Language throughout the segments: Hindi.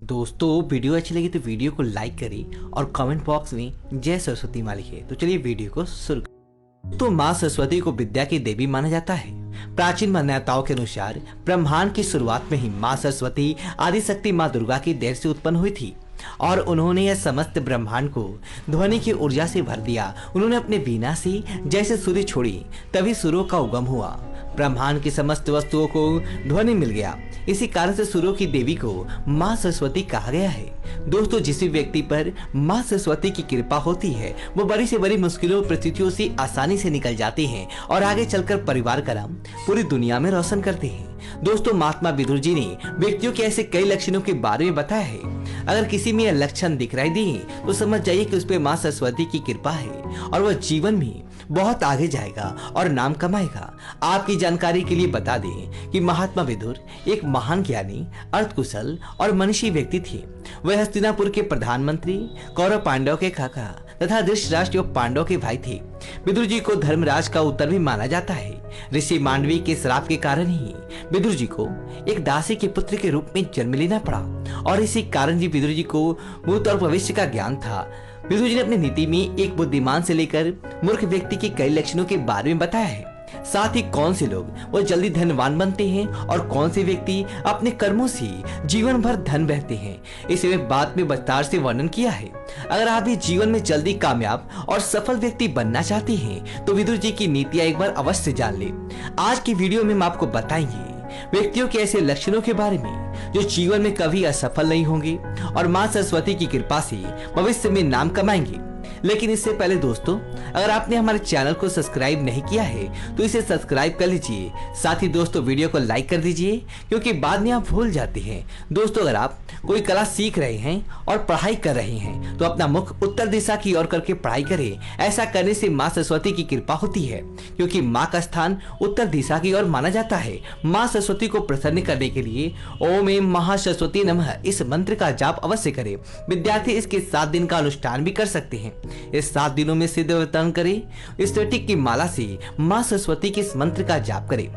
दोस्तों वीडियो अच्छी लगी तो वीडियो को लाइक करें और कमेंट बॉक्स में जय सरस्वती माँ लिखिए। तो चलिए वीडियो को शुरू करें। तो माँ सरस्वती को विद्या की देवी माना जाता है। प्राचीन मान्यताओं के अनुसार ब्रह्मांड की शुरुआत में ही माँ सरस्वती आदिशक्ति माँ दुर्गा की देह से उत्पन्न हुई थी और उन्होंने यह समस्त ब्रह्मांड को ध्वनि की ऊर्जा से भर दिया। उन्होंने अपने वीणा से जैसे सूर्य छोड़ी तभी सूर्यों का उगम हुआ। ब्रह्मांड की समस्त वस्तुओं को ध्वनि मिल गया। इसी कारण से सूर्यों की देवी को माँ सरस्वती कहा गया है। दोस्तों, जिस भी व्यक्ति पर माँ सरस्वती की कृपा होती है वो बड़ी से बड़ी मुश्किलों परिस्थितियों से आसानी से निकल जाते हैं और आगे चलकर परिवार का नाम पूरी दुनिया में रोशन करते हैं। दोस्तों, महात्मा विदुर जी ने व्यक्तियों के ऐसे कई लक्षणों के बारे में बताया है। अगर किसी में यह लक्षण दिखाई दिए तो समझ जाइए कि उस पर माँ सरस्वती की कृपा है और वह जीवन में बहुत आगे जाएगा और नाम कमाएगा। आपकी जानकारी के लिए बता दें कि महात्मा विदुर एक महान ज्ञानी, अर्थकुशल और मनीषी व्यक्ति थे। वह हस्तिनापुर के प्रधानमंत्री, कौरव पांडव के काका तथा धृतराष्ट्र और पांडव के भाई थे। विदुर जी को धर्मराज का उत्तर भी माना जाता है। ऋषि मांडवी के श्राप के कारण ही विदुर जी को एक दासी के पुत्र के रूप में जन्म लेना पड़ा और इसी कारण जी विदुर जी को भूत और भविष्य का ज्ञान था। विदुर जी ने अपनी नीति में एक बुद्धिमान से लेकर मूर्ख व्यक्ति के कई लक्षणों के बारे में बताया है। साथ ही कौन से लोग वो जल्दी धनवान बनते हैं और कौन से व्यक्ति अपने कर्मों से जीवन भर धन बहते हैं, इसे बात में विस्तार से वर्णन किया है। अगर आप भी जीवन में जल्दी कामयाब और सफल व्यक्ति बनना चाहते हैं तो विदुर जी की नीतियां एक बार अवश्य जान ले। आज की वीडियो में हम आपको बताएंगे व्यक्तियों के ऐसे लक्षणों के बारे में जो जीवन में कभी असफल नहीं होंगे और माँ सरस्वती की कृपा से भविष्य में नाम कमाएंगे। लेकिन इससे पहले दोस्तों, अगर आपने हमारे चैनल को सब्सक्राइब नहीं किया है तो इसे सब्सक्राइब कर लीजिए। साथ ही दोस्तों वीडियो को लाइक कर दीजिए क्योंकि बाद में आप भूल जाते हैं। दोस्तों, अगर आप कोई कला सीख रहे हैं और पढ़ाई कर रहे हैं तो अपना मुख उत्तर दिशा की ओर करके पढ़ाई करें। ऐसा करने से माँ सरस्वती की कृपा होती है क्योंकि माँ का स्थान उत्तर दिशा की ओर माना जाता है। माँ सरस्वती को प्रसन्न करने के लिए ओम ऐं महासरस्वती नमः इस मंत्र का जाप अवश्य करें। विद्यार्थी इसके 7 दिन का अनुष्ठान भी कर सकते हैं। इस 7 दिनों में सिद्ध अवतरण करें। इस टिक की माला से माँ सरस्वती के इस मंत्र का जाप करें।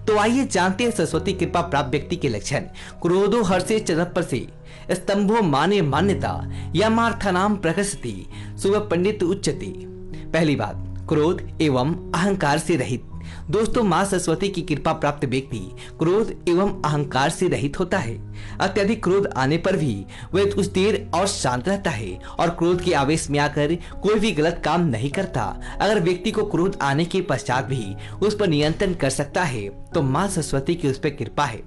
तो आइए जानते हैं सरस्वती कृपा प्राप्त व्यक्ति के लक्षण। क्रोधो हर्षे चरपर से स्तंभो माने मान्यता यमार्थानाम प्रकसति सुबह पंडित उच्चति। पहली बात, क्रोध एवं अहंकार से रहित। दोस्तों, माँ सरस्वती की कृपा प्राप्त व्यक्ति क्रोध एवं अहंकार से रहित होता है। अत्यधिक क्रोध आने पर भी वह कुछ देर और शांत रहता है और क्रोध के आवेश में आकर कोई भी गलत काम नहीं करता। अगर व्यक्ति को क्रोध आने के पश्चात भी उस पर नियंत्रण कर सकता है तो माँ सरस्वती की उस पर कृपा है।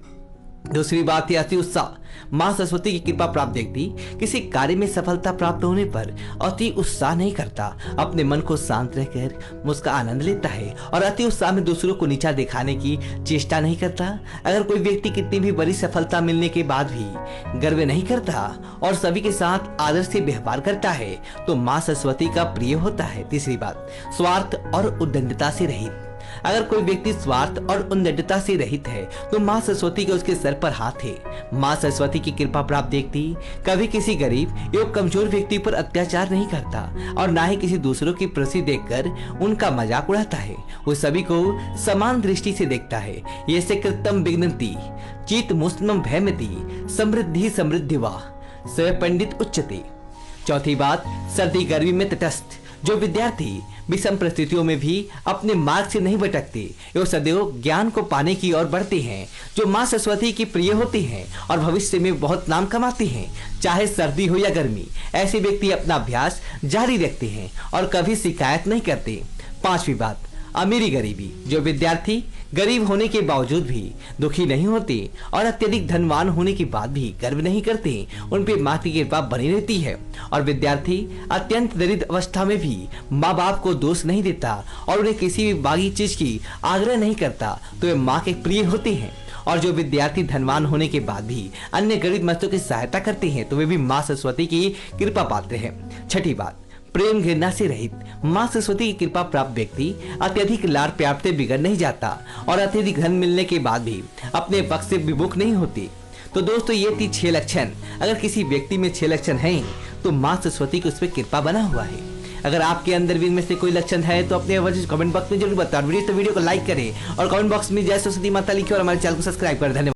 दूसरी बात है अति उत्साह। माँ सरस्वती की कृपा प्राप्त व्यक्ति किसी कार्य में सफलता प्राप्त होने पर अति उत्साह नहीं करता, अपने मन को शांत रहकर उसका आनंद लेता है और अति उत्साह में दूसरों को नीचा दिखाने की चेष्टा नहीं करता। अगर कोई व्यक्ति कितनी भी बड़ी सफलता मिलने के बाद भी गर्व नहीं करता और सभी के साथ आदर से व्यवहार करता है तो माँ सरस्वती का प्रिय होता है। तीसरी बात, स्वार्थ और उद्दंडता से रहित। अगर कोई व्यक्ति स्वार्थ और उद्दंडता से रहित है तो माँ सरस्वती के उसके सर पर हाथ है। माँ सरस्वती की कृपा प्राप्त व्यक्ति कभी किसी गरीब एवं कमजोर व्यक्ति पर अत्याचार नहीं करता और ना ही किसी दूसरों की प्रसिद्धि देखकर उनका मजाक उड़ाता है। वो सभी को समान दृष्टि से देखता है। ये से कृतम विघ्नति चित मुस्लिम भयमति समृद्धि समृद्धि वाह स पंडित उच्चते। चौथी बात, सर्दी गर्मी में तटस्थ। जो विद्यार्थी विषम परिस्थितियों में भी अपने मार्ग से नहीं भटकते एवं सदैव ज्ञान को पाने की ओर बढ़ते हैं, जो माँ सरस्वती की प्रिय होते हैं और भविष्य में बहुत नाम कमाते हैं, चाहे सर्दी हो या गर्मी, ऐसे व्यक्ति अपना अभ्यास जारी रखते हैं और कभी शिकायत नहीं करते। पांचवी बात, अमीरी गरीबी। जो विद्यार्थी गरीब होने के बावजूद भी दुखी नहीं होते और अत्यधिक धनवान होने के बाद भी गर्व नहीं करते, उन पे माँ की कृपा बनी रहती है। और विद्यार्थी अत्यंत दरिद्र अवस्था में भी माँ बाप को दोष नहीं देता और उन्हें किसी भी बागी चीज की आग्रह नहीं करता तो वे माँ के प्रिय होते हैं। और जो विद्यार्थी धनवान होने के बाद भी अन्य गरीब मस्तों की सहायता करते हैं तो वे भी माँ सरस्वती की कृपा पाते हैं। छठी बात, प्रेम घृणा से रहित। माँ सरस्वती की कृपा प्राप्त व्यक्ति अत्यधिक लाड़ प्यार से बिगड़ नहीं जाता और अत्यधिक धन मिलने के बाद भी अपने पक्ष से विमुख नहीं होती। तो दोस्तों, ये थी 6 लक्षण। अगर किसी व्यक्ति में 6 लक्षण हैं तो माँ सरस्वती की उस पर कृपा बना हुआ है। अगर आपके अंदर भी इनमें से कोई लक्षण है तो अपने वजह कमेंट बॉक्स में जरूर बताओ। वीडियो को लाइक करें और कमेंट बॉक्स में जय सरस्वती माता लिखे और हमारे चैनल को सब्सक्राइब करें। धन्यवाद।